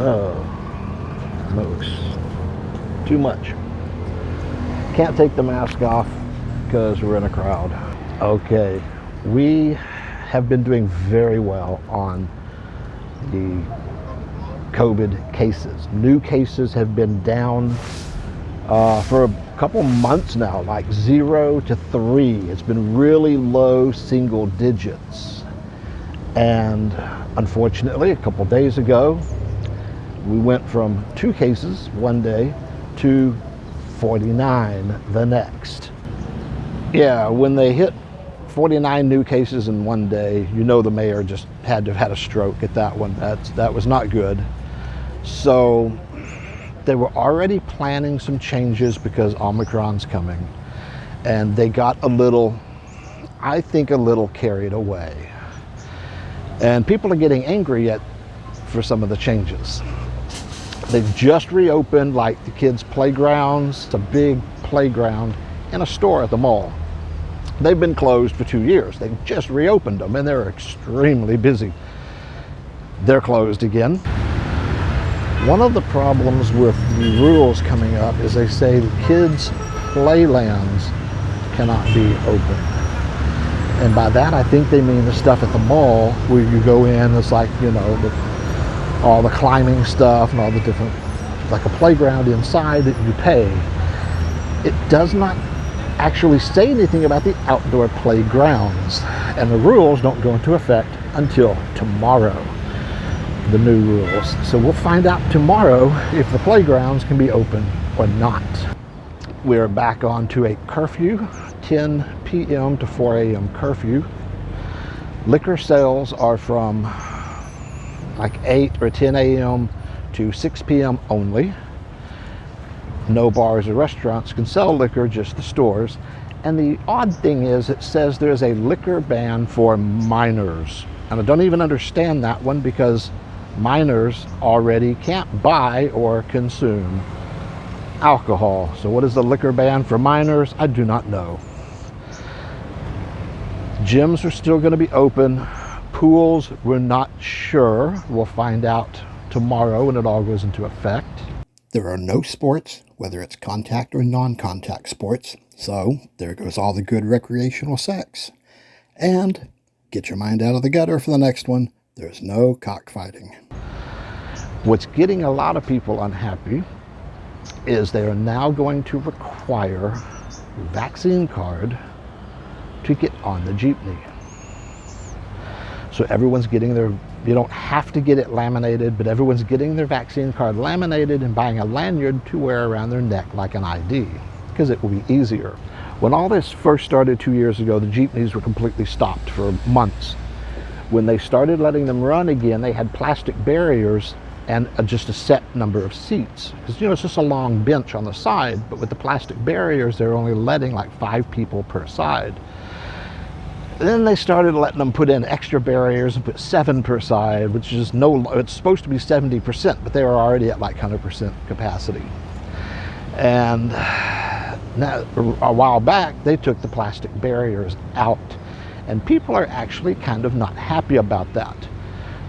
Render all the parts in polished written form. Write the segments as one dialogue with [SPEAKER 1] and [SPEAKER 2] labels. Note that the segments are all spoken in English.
[SPEAKER 1] Oh, smokes. Too much. Can't take the mask off because we're in a crowd. Okay, we have been doing very well on the COVID cases. New cases have been down for a couple months now, like 0 to 3. It's been really low single digits. And unfortunately, a couple days ago, we went from 2 cases one day to 49 the next. Yeah, when they hit 49 new cases in one day, you know the mayor just had to have had a stroke at that one. That was not good. So they were already planning some changes because Omicron's coming. And they got I think a little carried away. And people are getting angry for some of the changes. They've just reopened like the kids' playgrounds. It's a big playground in a store at the mall. They've been closed for 2 years. They've just reopened them and they're extremely busy. They're closed again. One of the problems with the rules coming up is they say the kids' playlands cannot be open. And by that, I think they mean the stuff at the mall where you go in, it's like, all the climbing stuff and all the different, like a playground inside that you pay. It does not actually say anything about the outdoor playgrounds, and the rules don't go into effect until tomorrow, the new rules. So we'll find out tomorrow if the playgrounds can be open or not. We're back on to a curfew, 10 p.m. to 4 a.m. curfew. Liquor sales are from like 8 or 10 a.m. to 6 p.m. only. No bars or restaurants can sell liquor, just the stores. And the odd thing is, it says there's a liquor ban for minors. And I don't even understand that one because minors already can't buy or consume alcohol. So what is the liquor ban for minors? I do not know. Gyms are still going to be open. Pools, we're not sure. We'll find out tomorrow when it all goes into effect. There are no sports, whether it's contact or non-contact sports. So there goes all the good recreational sex. And get your mind out of the gutter for the next one. There's no cockfighting. What's getting a lot of people unhappy is they are now going to require a vaccine card to get on the jeepney. So everyone's getting you don't have to get it laminated, but everyone's getting their vaccine card laminated and buying a lanyard to wear around their neck like an ID, because it will be easier. When all this first started 2 years ago, the jeepneys were completely stopped for months. When they started letting them run again, they had plastic barriers and just a set number of seats. Because, it's just a long bench on the side, but with the plastic barriers, they're only letting like 5 people per side. Then they started letting them put in extra barriers and put 7 per side, which is it's supposed to be 70%, but they were already at like 100% capacity. And now, a while back, they took the plastic barriers out, and people are actually kind of not happy about that.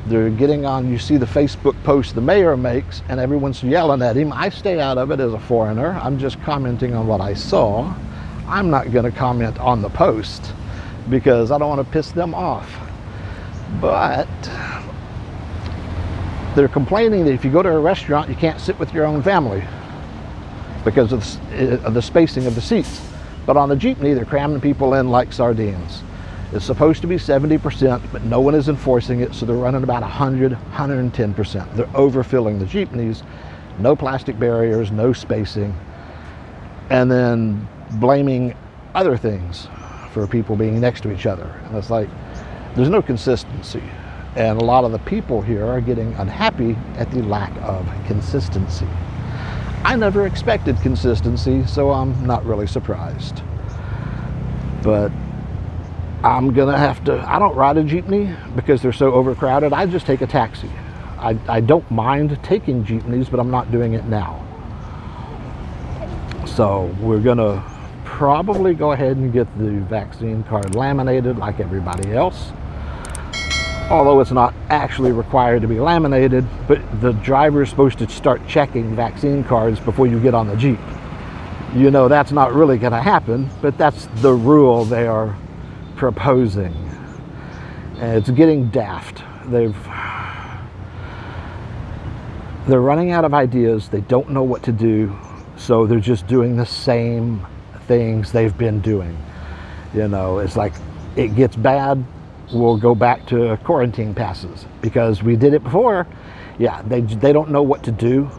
[SPEAKER 1] They're getting on, you see the Facebook post the mayor makes, and everyone's yelling at him. I stay out of it as a foreigner. I'm just commenting on what I saw. I'm not going to comment on the post, because I don't want to piss them off. But they're complaining that if you go to a restaurant, you can't sit with your own family because of the spacing of the seats. But on the jeepney, they're cramming people in like sardines. It's supposed to be 70%, but no one is enforcing it, so they're running about 100, 110%. They're overfilling the jeepneys, no plastic barriers, no spacing, and then blaming other things for people being next to each other. And it's like, there's no consistency. And a lot of the people here are getting unhappy at the lack of consistency. I never expected consistency, so I'm not really surprised. But I'm gonna have to, I don't ride a jeepney because they're so overcrowded. I just take a taxi. I don't mind taking jeepneys, but I'm not doing it now. So we're gonna probably go ahead and get the vaccine card laminated like everybody else. although it's not actually required to be laminated, but the driver is supposed to start checking vaccine cards before you get on the Jeep. You know that's not really going to happen, but that's the rule they are proposing. And it's getting daft. They're running out of ideas. They don't know what to do, so they're just doing the same things they've been doing. You know, it's like it gets bad, we'll go back to quarantine passes because we did it before. Yeah, they don't know what to do.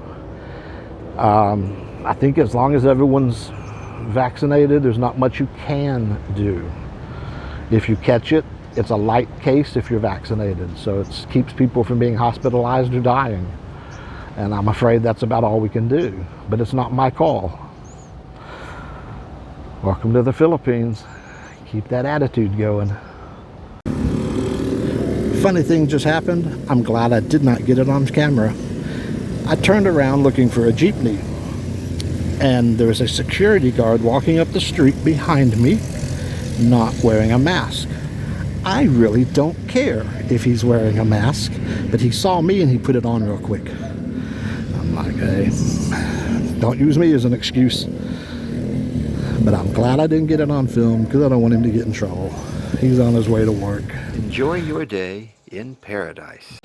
[SPEAKER 1] I think as long as everyone's vaccinated, there's not much you can do. If you catch it, it's a light case if you're vaccinated, so it keeps people from being hospitalized or dying. And I'm afraid that's about all we can do, but it's not my call. Welcome to the Philippines. Keep that attitude going. Funny thing just happened. I'm glad I did not get it on camera. I turned around looking for a jeepney, and there was a security guard walking up the street behind me, not wearing a mask. I really don't care if he's wearing a mask, but he saw me and he put it on real quick. I'm like, hey, don't use me as an excuse. But I'm glad I didn't get it on film because I don't want him to get in trouble. He's on his way to work.
[SPEAKER 2] Enjoy your day in paradise.